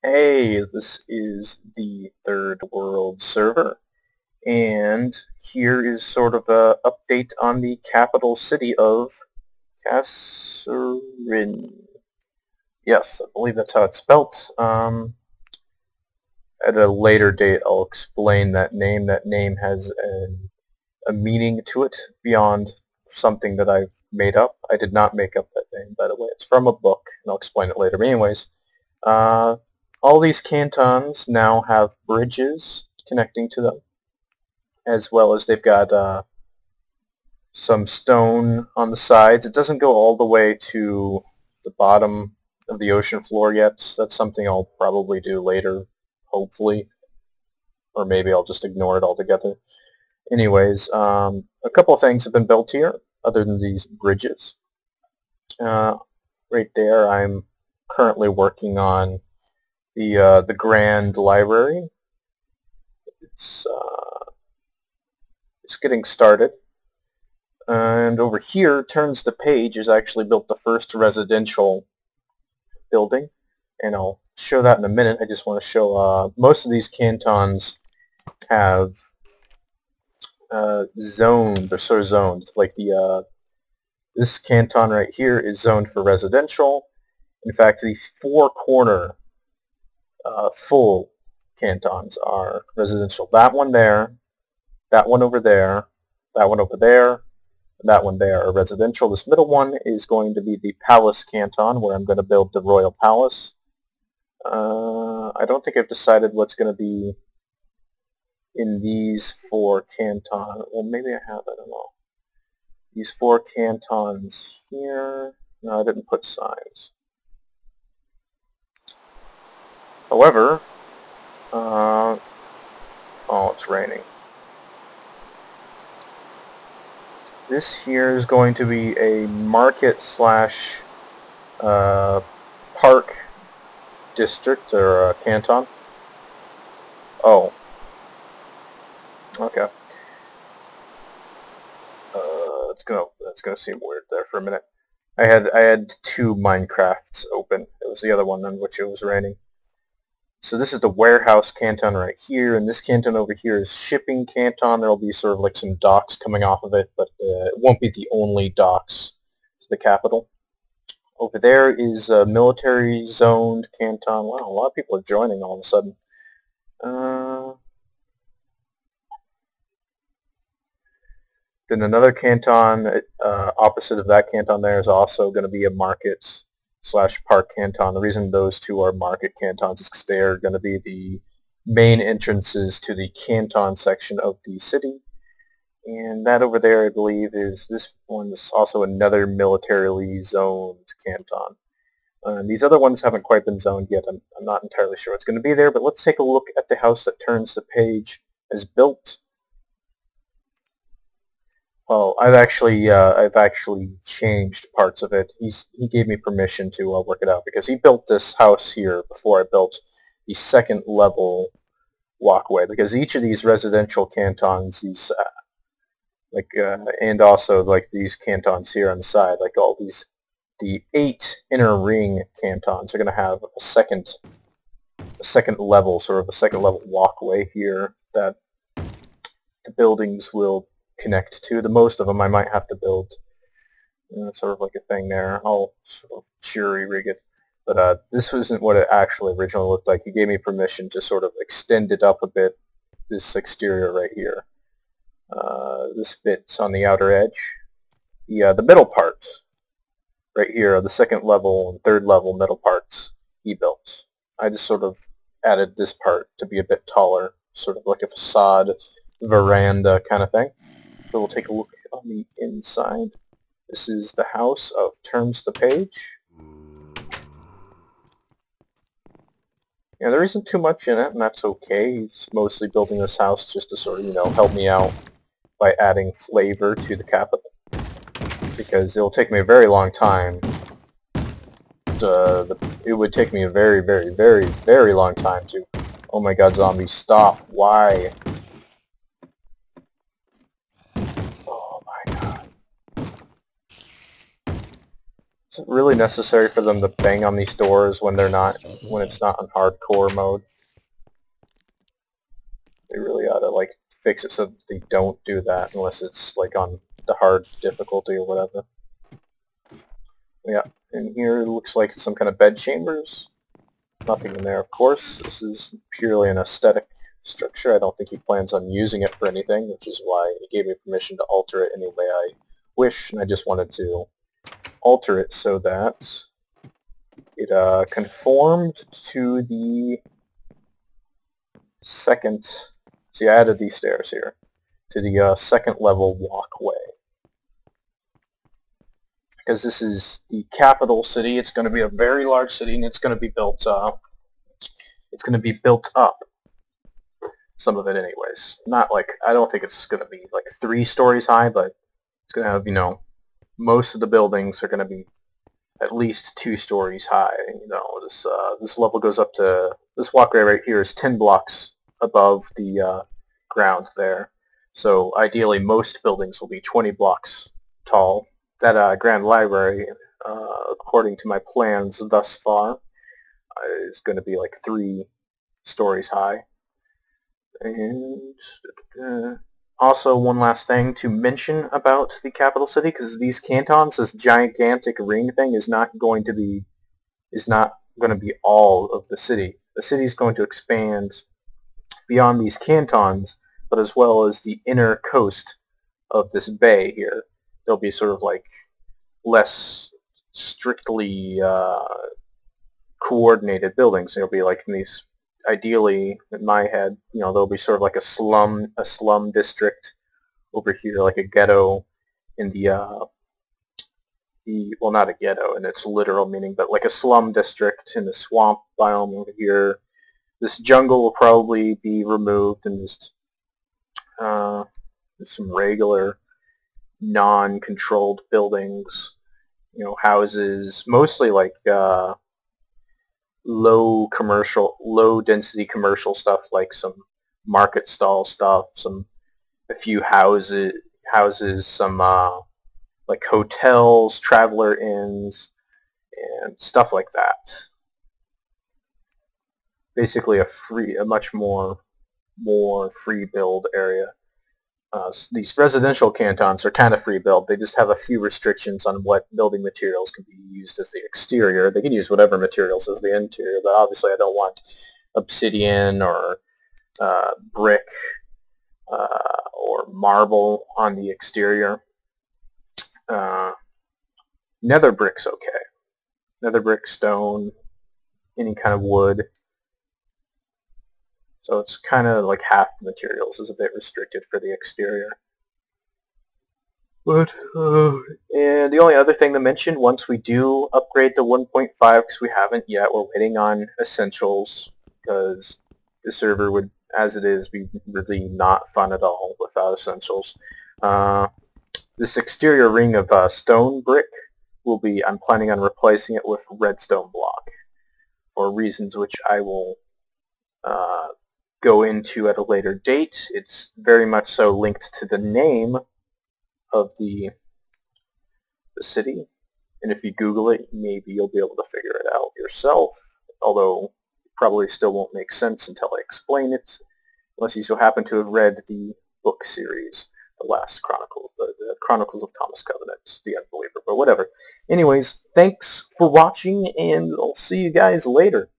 Hey, this is the Third World server, and here is sort of a update on the capital city of Kaseryn. Yes, I believe that's how it's spelt. At a later date, I'll explain that name. That name has a meaning to it beyond something that I've made up. I did not make up that name, by the way. It's from a book, and I'll explain it later. But anyways, uh, all these cantons now have bridges connecting to them, as well as they've got some stone on the sides. It doesn't go all the way to the bottom of the ocean floor yet. That's something I'll probably do later, hopefully, or maybe I'll just ignore it altogether. Anyways, a couple of things have been built here, other than these bridges. Right there, I'm currently working on the Grand Library. It's getting started. And over here, turns the page, is actually built the first residential building, and I'll show that in a minute. I just want to show most of these cantons have zoned, they're sort of zoned. Like this canton right here is zoned for residential. In fact, the four corner full cantons are residential. That one there, that one over there, that one over there, and that one there are residential. This middle one is going to be the Palace Canton, where I'm going to build the Royal Palace. I don't think I've decided what's going to be in these four cantons. Well, maybe I have, I don't know. These four cantons here. No, I didn't put signs. However, oh, it's raining. This here is going to be a market slash park district or canton. Oh. Okay. It's gonna seem weird there for a minute. I had two Minecrafts open. It was the other one on which it was raining. So this is the warehouse canton right here, and this canton over here is shipping canton. There'll be sort of like some docks coming off of it, but it won't be the only docks to the capital. Over there is a military zoned canton. Wow, a lot of people are joining all of a sudden. Then another canton opposite of that canton there is also going to be a market slash park canton. The reason those two are market cantons is because they're going to be the main entrances to the canton section of the city. And that over there, I believe, is this one's also another militarily zoned canton. These other ones haven't quite been zoned yet. I'm not entirely sure what's going to be there, but let's take a look at the house that turns the page as built. Well, I've actually changed parts of it. He gave me permission to work it out because he built this house here before I built the second level walkway. Because each of these residential cantons, these and also like these cantons here on the side, like all these, the 8 inner ring cantons are going to have a second level, sort of a second level walkway here that the buildings will connect to. The most of them I might have to build sort of like a thing there. I'll sort of jury-rig it. But this wasn't what it actually originally looked like. He gave me permission to sort of extend it up a bit, this exterior right here. This bit's on the outer edge. The middle parts right here are the second level and third level middle parts he built. I just sort of added this part to be a bit taller, sort of like a facade veranda kind of thing. So we'll take a look on the inside. This is the house of Turns the Page. Yeah, there isn't too much in it, and that's okay. He's mostly building this house just to sort of, help me out by adding flavor to the capital. Because it'll take me a very long time. It would take me a very, very, very, very long time to... Oh my god, zombies, stop. Why? Is it really necessary for them to bang on these doors when it's not on hardcore mode? They really ought to like fix it so that they don't do that unless it's like on the hard difficulty or whatever. Yeah, and here it looks like some kind of bed chambers. Nothing in there, of course. This is purely an aesthetic structure. I don't think he plans on using it for anything, which is why he gave me permission to alter it any way I wish, and I just wanted to alter it so that it conformed to the second... See, I added these stairs here, to the second level walkway. Because this is the capital city. It's going to be a very large city, and it's going to be built up. Some of it anyways. Not like, I don't think it's going to be like 3 stories high, but it's going to have, you know, most of the buildings are going to be at least 2 stories high. You know, this level goes up to, this walkway right here is 10 blocks above the ground there. So ideally most buildings will be 20 blocks tall. That Grand Library, according to my plans thus far, is going to be like 3 stories high. And also one last thing to mention about the capital city, because these cantons, this gigantic ring thing is not going to be all of the city. The city is going to expand beyond these cantons, but as well as the inner coast of this bay here. There'll be sort of like less strictly coordinated buildings. There'll be like these, ideally, in my head, you know, there'll be sort of like a slum district over here, like a ghetto in well, not a ghetto in its literal meaning, but like a slum district in the swamp biome over here. This jungle will probably be removed, and just some regular non-controlled buildings, you know, houses, mostly like low density commercial stuff, like some market stall stuff, a few houses, some like hotels, traveler inns, and stuff like that. Basically a much more free build area. These residential cantons are kind of free build. They just have a few restrictions on what building materials can be used as the exterior. They can use whatever materials as the interior, but obviously I don't want obsidian or brick or marble on the exterior. Nether brick's okay. Nether brick, stone, any kind of wood. So it's kind of like half the materials is a bit restricted for the exterior. But, and the only other thing to mention, once we do upgrade to 1.5, because we haven't yet, we're waiting on essentials, because the server would, as it is, be really not fun at all without essentials. This exterior ring of stone brick will be, I'm planning on replacing it with redstone block, for reasons which I will go into at a later date. It's very much so linked to the name of the city, and if you Google it, maybe you'll be able to figure it out yourself, although it probably still won't make sense until I explain it, unless you so happen to have read the book series, The Last Chronicles, the Chronicles of Thomas Covenant, The Unbeliever, but whatever. Anyways, thanks for watching, and I'll see you guys later.